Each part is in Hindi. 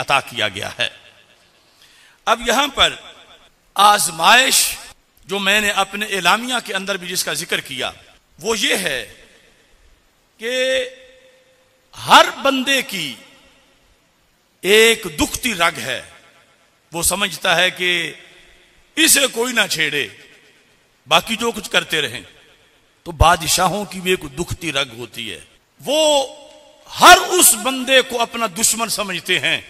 अता किया गया है। अब यहां पर आजमाइश जो मैंने अपने एलामिया के अंदर भी जिसका जिक्र किया वो ये है कि हर बंदे की एक दुखती रग है। वो समझता है कि इसे कोई ना छेड़े, बाकी जो कुछ करते रहें। तो बादशाहों की भी एक दुखती रग होती है। वो हर उस बंदे को अपना दुश्मन समझते हैं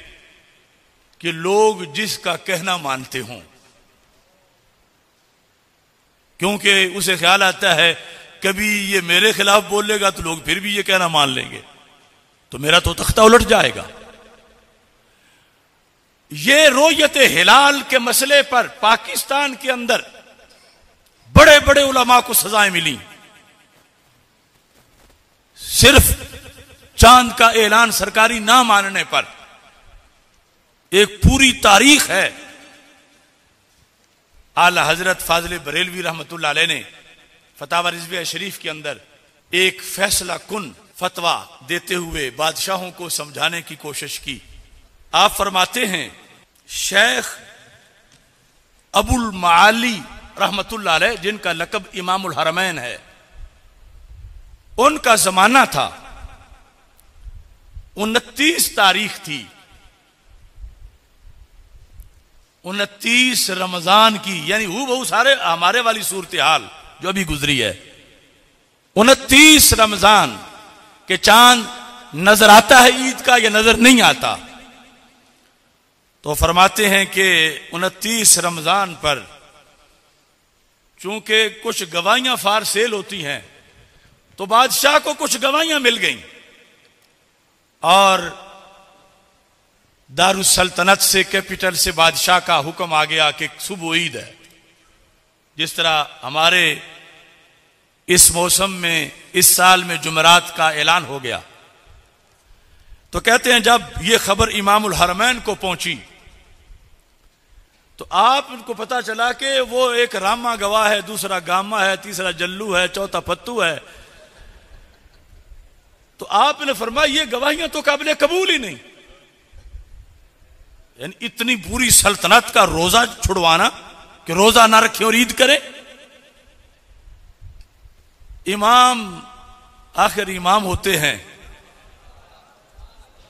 कि लोग जिसका कहना मानते हों, क्योंकि उसे ख्याल आता है कभी ये मेरे खिलाफ बोलेगा तो लोग फिर भी ये कहना मान लेंगे, तो मेरा तो तख्ता उलट जाएगा। ये रोयत हिलाल के मसले पर पाकिस्तान के अंदर बड़े बड़े उलमा को सजाएं मिली। सिर्फ चांद का ऐलान सरकारी ना मानने पर एक पूरी तारीख है। आला हजरत फाजिल बरेलवी रहमतुल्लाह अलैह ने फतावा रिजविया शरीफ के अंदर एक फैसला कुन फतवा देते हुए बादशाहों को समझाने की कोशिश की। आप फरमाते हैं शेख अबुल माली रहमतुल्लाह अलैह, जिनका लकब इमामुल हरमैन है, उनका जमाना था 29 तारीख थी, 29 रमजान की, यानी हूबहू सारे हमारे वाली सूरत हाल जो अभी गुजरी है। 29 रमजान के चांद नजर आता है ईद का या नजर नहीं आता। तो फरमाते हैं कि 29 रमजान पर चूंकि कुछ गवाहियां फार सेल होती हैं, तो बादशाह को कुछ गवाहियां मिल गईं और दारुस सल्तनत से, कैपिटल से बादशाह का हुक्म आ गया कि सुबह ईद है। जिस तरह हमारे इस मौसम में इस साल में जुमेरात का ऐलान हो गया, तो कहते हैं जब यह खबर इमामुल हरमैन को पहुंची तो आप उनको पता चला कि वो एक रामा गवाह है, दूसरा गामा है, तीसरा जल्लू है, चौथा फत्तू है। तो आपने फरमाया ये गवाहियां तो काबिल कबूल ही नहीं। यानी इतनी पूरी सल्तनत का रोजा छुड़वाना कि रोजा ना रखे और ईद करे। इमाम आखिर इमाम होते हैं,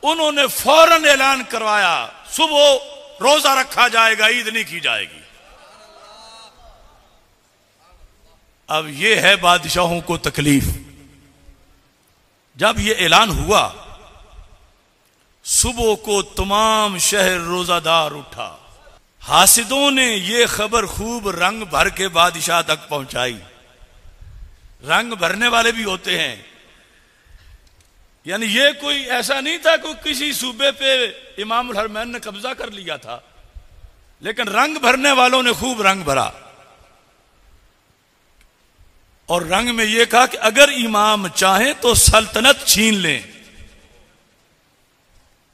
उन्होंने फौरन ऐलान करवाया सुबह रोजा रखा जाएगा, ईद नहीं की जाएगी। अब यह है बादशाहों को तकलीफ। जब यह ऐलान हुआ सुबह को तमाम शहर रोजादार उठा। हासिदों ने यह खबर खूब रंग भर के बादशाह तक पहुंचाई। रंग भरने वाले भी होते हैं, यानी ये कोई ऐसा नहीं था कि किसी सूबे पे इमामुल हरमैन ने कब्जा कर लिया था, लेकिन रंग भरने वालों ने खूब रंग भरा और रंग में यह कहा कि अगर इमाम चाहे तो सल्तनत छीन लें,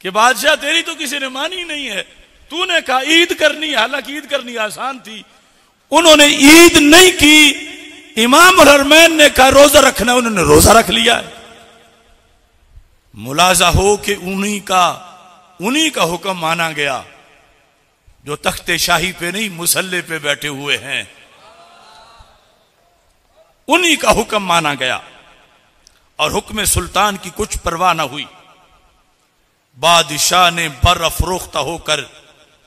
कि बादशाह तेरी तो किसी ने मानी नहीं है, तूने कहा ईद करनी, हालांकि ईद करनी आसान थी। उन्होंने ईद नहीं की, इमाम हरमैन ने कहा रोजा रखना, उन्होंने रोजा रख लिया। मुलाजा हो कि उन्हीं का हुक्म माना गया जो तख्ते शाही पे नहीं मुसल्ले पे बैठे हुए हैं, उन्हीं का हुक्म माना गया और हुक्म सुल्तान की कुछ परवाह ना हुई। बादशाह ने बर्फरोख्ता होकर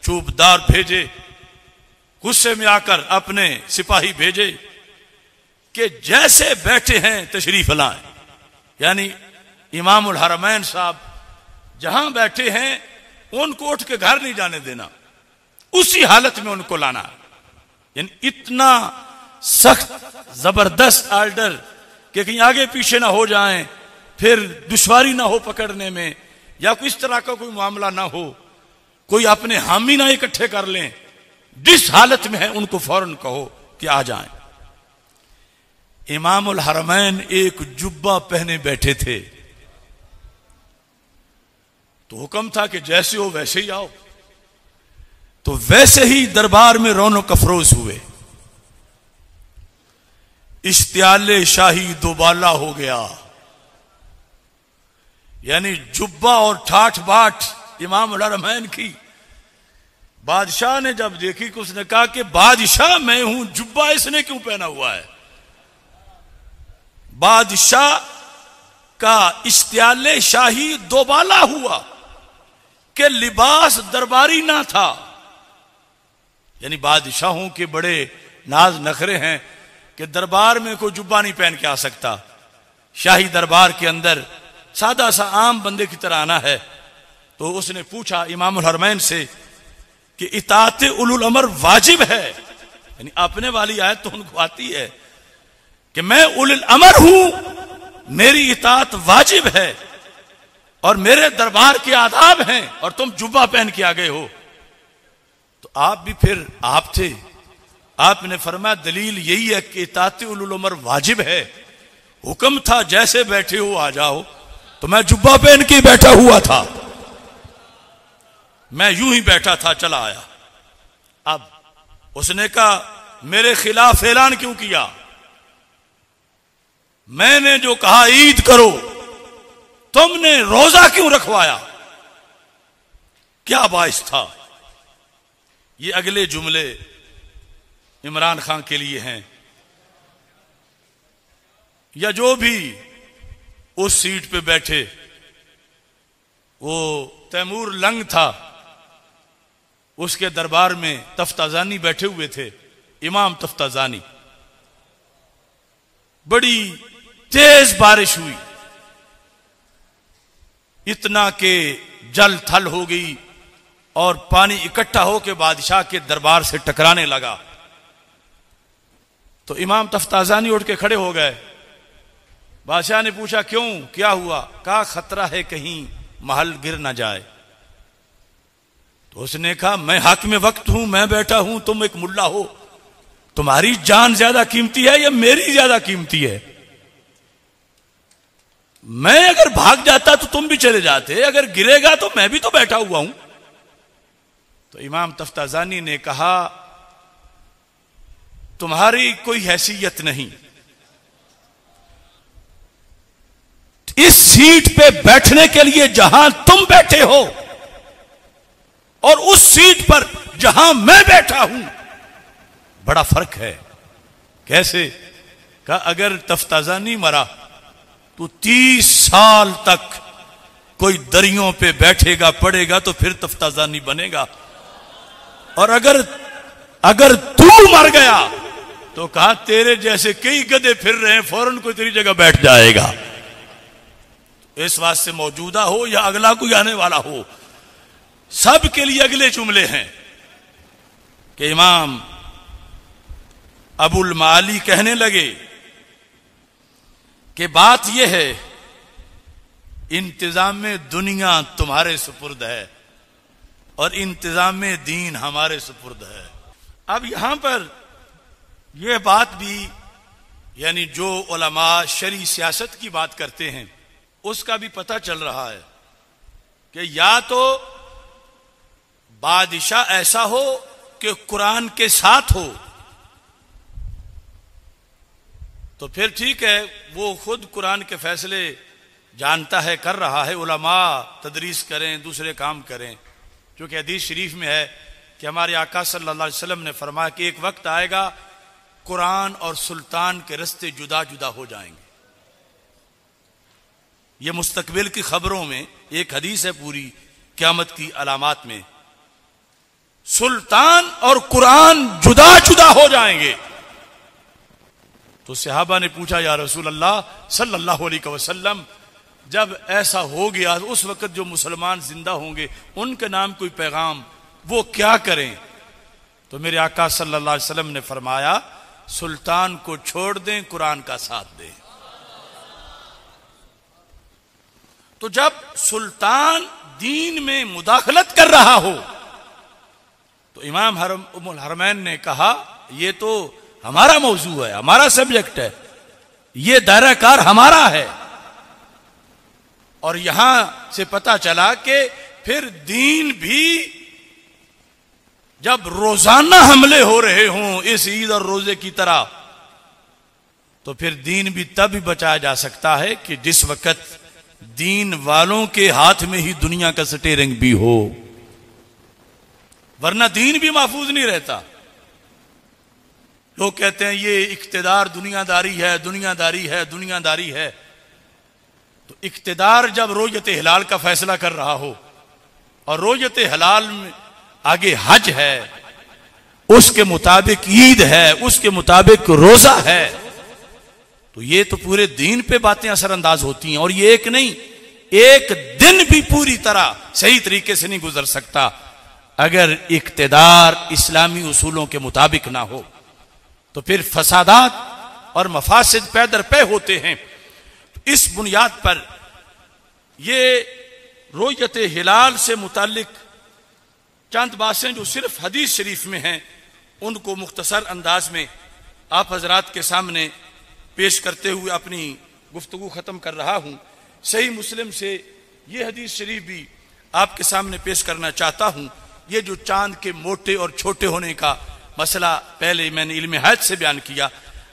चूबदार भेजे, गुस्से में आकर अपने सिपाही भेजे कि जैसे बैठे हैं तशरीफ लाएं। यानी इमामुल हरमैन साहब जहां बैठे हैं उनको उठ के घर नहीं जाने देना, उसी हालत में उनको लाना। यानी इतना सख्त जबरदस्त ऑर्डर कि कहीं आगे पीछे ना हो जाएं, फिर दुश्वारी ना हो पकड़ने में, या कोई इस तरह का कोई मामला ना हो, कोई अपने हामी ना इकट्ठे कर लें। जिस हालत में है उनको फौरन कहो कि आ जाएं। इमामुल हरमैन एक जुब्बा पहने बैठे थे, तो हुक्म था कि जैसे हो वैसे ही आओ। तो वैसे ही दरबार में रौनक अफरोज हुए। इश्तियाले शाही दोबाला हो गया, यानी जुब्बा और ठाठ बाट इमाम उल हरमैन की। बादशाह ने जब देखी कि उसने कहा कि बादशाह मैं हूं, जुब्बा इसने क्यों पहना हुआ है। बादशाह का इश्तियाले शाही दोबाला हुआ कि लिबास दरबारी ना था, यानी बादशाहों के बड़े नाज नखरे हैं कि दरबार में कोई जुब्बा नहीं पहन के आ सकता। शाही दरबार के अंदर सादा सा आम बंदे की तरह आना है। तो उसने पूछा इमाम उल हरमैन से कि इताअत उलुल अमर वाजिब है, यानी अपने वाली आयत तो उनको आती है कि मैं उलुल अमर हूं, मेरी इताअत वाजिब है और मेरे दरबार के आदाब हैं, और तुम जुब्बा पहन के आ गए हो। तो आप भी फिर आप थे, आपने फरमाया दलील यही है कि इताअत उलुल अमर वाजिब है। हुक्म था जैसे बैठे हो आ जाओ, तो मैं जुब्बा पहन के बैठा हुआ था, मैं यूं ही बैठा था, चला आया। अब उसने कहा मेरे खिलाफ ऐलान क्यों किया, मैंने जो कहा ईद करो, तुमने रोजा क्यों रखवाया, क्या बाइस था। ये अगले जुमले इमरान खान के लिए हैं, या जो भी उस सीट पे बैठे। वो तैमूर लंग था, उसके दरबार में तफ्ताजानी बैठे हुए थे, इमाम तफ्ताजानी। बड़ी तेज बारिश हुई, इतना के जल थल हो गई और पानी इकट्ठा होकर बादशाह के दरबार से टकराने लगा। तो इमाम तफ्ताजानी उठ के खड़े हो गए। बादशाह ने पूछा क्यों, क्या हुआ। कहा खतरा है कहीं महल गिर ना जाए। तो उसने कहा मैं हाकिम वक्त हूं, मैं बैठा हूं, तुम एक मुल्ला हो, तुम्हारी जान ज्यादा कीमती है या मेरी ज्यादा कीमती है। मैं अगर भाग जाता तो तुम भी चले जाते, अगर गिरेगा तो मैं भी तो बैठा हुआ हूं। तो इमाम तफ्ताजानी ने कहा तुम्हारी कोई हैसियत नहीं, इस सीट पे बैठने के लिए जहां तुम बैठे हो और उस सीट पर जहां मैं बैठा हूं बड़ा फर्क है। कैसे। कहा अगर तफ्ताजानी मरा तो 30 साल तक कोई दरियों पे बैठेगा पड़ेगा तो फिर तफ्ताजानी बनेगा, और अगर तू मर गया तो कहा तेरे जैसे कई गधे फिर रहे हैं, फौरन कोई तेरी जगह बैठ जाएगा। इस वास्ते मौजूदा हो या अगला कोई आने वाला हो, सब के लिए अगले जुमले हैं कि इमाम अबुल माली कहने लगे कि बात यह है इंतजाम में दुनिया तुम्हारे सुपुर्द है और इंतजाम में दीन हमारे सुपुर्द है। अब यहां पर यह बात भी, यानी जो उलमा शरी सियासत की बात करते हैं उसका भी पता चल रहा है कि या तो बादशाह ऐसा हो कि कुरान के साथ हो तो फिर ठीक है, वो खुद कुरान के फैसले जानता है, कर रहा है, उलमा तदरीस करें, दूसरे काम करें। क्योंकि हदीस शरीफ में है कि हमारे आका सल्लल्लाहु अलैहि वसल्लम ने फरमाया कि एक वक्त आएगा कुरान और सुल्तान के रास्ते जुदा जुदा हो जाएंगे। यह मुस्तकबिल की खबरों में एक हदीस है पूरी क़यामत की अलामात में, सुल्तान और कुरान जुदा जुदा हो जाएंगे। तो सहाबा ने पूछा या रसूल अल्लाह सल्लल्लाहु अलैहि वसल्लम, जब ऐसा हो गया उस वक्त जो मुसलमान जिंदा होंगे उनके नाम कोई पैगाम, वो क्या करें। तो मेरे आका सल्लल्लाहु अलैहि वसल्लम ने फरमाया सुल्तान को छोड़ दें, कुरान का साथ दें। तो जब सुल्तान दीन में मुदाखलत कर रहा हो तो इमाम हरमैन ने कहा यह तो हमारा मौजू है, हमारा सब्जेक्ट है, यह दायरा कार हमारा है। और यहां से पता चला कि फिर दीन भी जब रोजाना हमले हो रहे हों इस ईद और रोजे की तरह, तो फिर दीन भी तब ही बचाया जा सकता है कि जिस वक्त दीन वालों के हाथ में ही दुनिया का स्टीयरिंग भी हो, वरना दीन भी महफूज नहीं रहता। लोग कहते हैं ये इख्तिदार दुनियादारी है, दुनियादारी है, दुनियादारी है। तो इख्तिदार जब रोयत हिलाल का फैसला कर रहा हो और रोयत हिलाल में आगे हज है, उसके मुताबिक ईद है, उसके मुताबिक रोजा है, तो ये तो पूरे दीन पे बातें असरअंदाज होती हैं। और ये एक नहीं, एक दिन भी पूरी तरह सही तरीके से नहीं गुजर सकता अगर इख्तिदार इस्लामी उसूलों के मुताबिक ना हो। तो फिर फसादात और मफासिद पैदर पे होते हैं। इस बुनियाद पर ये रोयत हिलाल से मुतालिक चंद बातें जो सिर्फ हदीस शरीफ में हैं, उनको मुख्तसर अंदाज में आप हजरात के सामने पेश करते हुए अपनी गुफ्तगू ख़त्म कर रहा हूं। सही मुस्लिम से ये हदीस शरीफ भी आपके सामने पेश करना चाहता हूं। ये जो चांद के मोटे और छोटे होने का मसला पहले मैंने इल्म हज से बयान किया,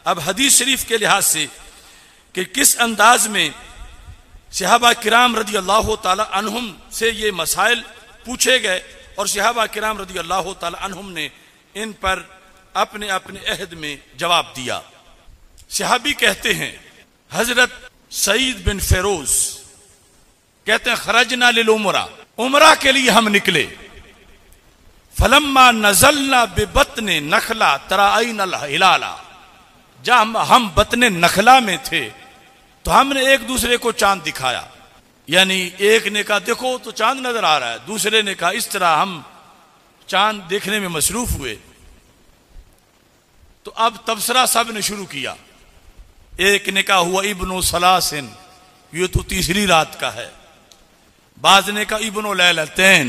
अब हदीस शरीफ के लिहाज से कि किस अंदाज में सहाबा किराम रदी अल्लाह ताला अन्हुम से ये मसाइल पूछे गए और सहाबा किराम रदी अल्लाह ताला अन्हुम ने इन पर अपने अपने अहद में जवाब दिया। सहाबी कहते हैं, हजरत सईद बिन फेरोज कहते हैं, खरजना लिल उमरा, उमरा के लिए हम निकले। फलम्मा नजलना बेबतने नखला तराइन अल हिलाला, जब हम बतने नखला में थे तो हमने एक दूसरे को चांद दिखाया। यानी एक ने कहा देखो तो चांद नजर आ रहा है, दूसरे ने कहा इस तरह हम चांद देखने में मसरूफ हुए। तो अब तबसरा सब ने शुरू किया। एक ने कहा हुआ इब्नो सलासिन, ये तो तीसरी रात का है। बाज ने कहा इब्नो लैलतैन,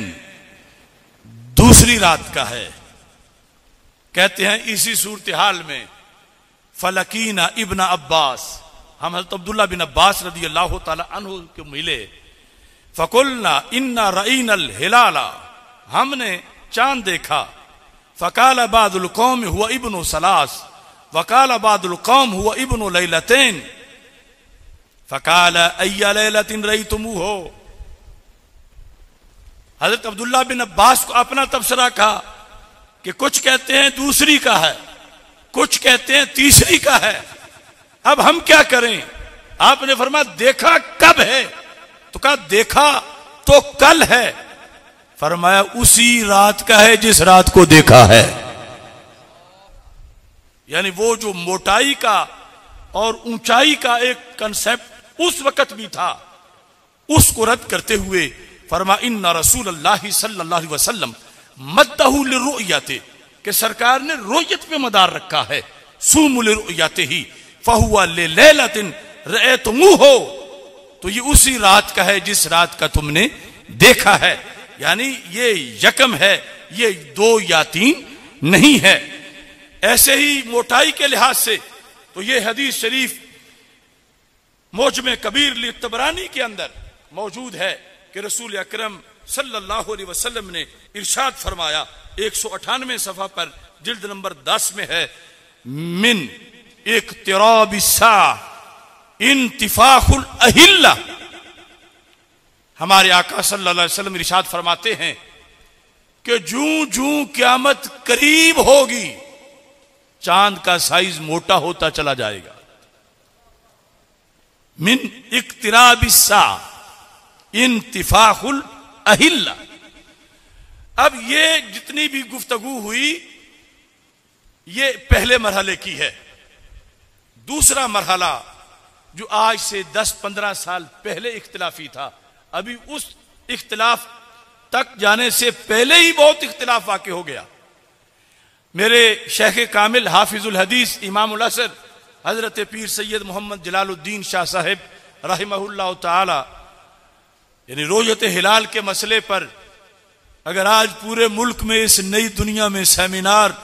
दूसरी रात का है। कहते हैं इसी सूरत हाल में फलकीना इब्न अब्बास, हम हज़रत अब्दुल्ला बिन अब्बास रदी अल्लाह ताला अन्हु के मिले। फकुलना इन्ना रईनल हिलाला, हमने चांद देखा। फ़काल बादुल कौम हुआ इब्नु सलास, वकाल बादुल कौम हुआ इब्नु लैलतैन, फ़काल अय्या लैलतिन रईतुमूहु। हजरत अब्दुल्ला बिन अब्बास को अपना तबसरा कहा कि कुछ कहते हैं दूसरी का है, कुछ कहते हैं तीसरी का है, अब हम क्या करें। आपने फरमाया देखा कब है, तो कहा देखा तो कल है। फरमाया उसी रात का है जिस रात को देखा है। यानी वो जो मोटाई का और ऊंचाई का एक कंसेप्ट उस वक्त भी था, उसको रद्द करते हुए फरमा इन्ना रसूलुल्लाह सल्लल्लाहु अलैहि वसल्लम मद्दहु लिरुयते, कि सरकार ने रोयत पे मदार रखा है। सूमु लिरुयते ही फहुवा लिलैलतिन रअयतुमूहु, तो ये उसी रात का है जिस रात का तुमने देखा है। यानी ये यकम है, ये दो या तीन नहीं है। ऐसे ही मोटाई के लिहाज से तो ये हदीस शरीफ मौजम कबीर लितबरानी के अंदर मौजूद है कि रसूल अकरम सल्लल्लाहु अलैहि वसल्लम ने इरशाद फरमाया, 198 सफा पर जिल्द नंबर 10 में है, मिन इक्तिराबिस्सा इंतिफाखुल अहिल्ला। हमारे आका सल्लल्लाहु अलैहि वसल्लम इरशाद फरमाते हैं कि जूं जूं क़यामत करीब होगी चांद का साइज मोटा होता चला जाएगा। मिन इक्तिराबिस्सा इंतिफाखुल अहिल्ला। अब ये जितनी भी गुफ्तगू हुई ये पहले मरहले की है। दूसरा मरहला जो आज से 10-15 साल पहले इख्तिलाफी था, अभी उस इख्तिलाफ तक जाने से पहले ही बहुत इख्तिलाफ वाक़ई हो गया। मेरे शेख कामिल हाफिजुल हदीस इमामुल असर हजरत पीर सैयद मोहम्मद जलालुद्दीन शाह साहिब रहमहुल्लाह ताला, यानी रोयत हिलाल के मसले पर अगर आज पूरे मुल्क में इस नई दुनिया में सेमिनार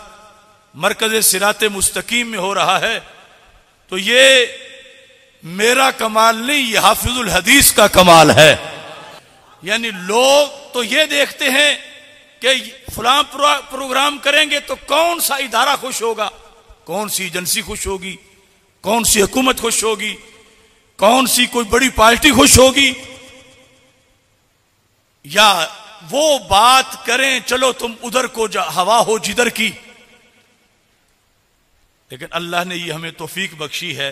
मरकज सिराते मुस्तकीम में हो रहा है, तो ये मेरा कमाल नहीं, ये हाफिजुल हदीस का कमाल है। यानी लोग तो ये देखते हैं कि फलां प्रोग्राम करेंगे तो कौन सा इदारा खुश होगा, कौन सी एजेंसी खुश होगी, कौन सी हुकूमत खुश होगी, कौन सी कोई बड़ी पार्टी खुश होगी, या वो बात करें चलो तुम उधर को हवा हो जिधर की। लेकिन अल्लाह ने ये हमें तौफीक बख्शी है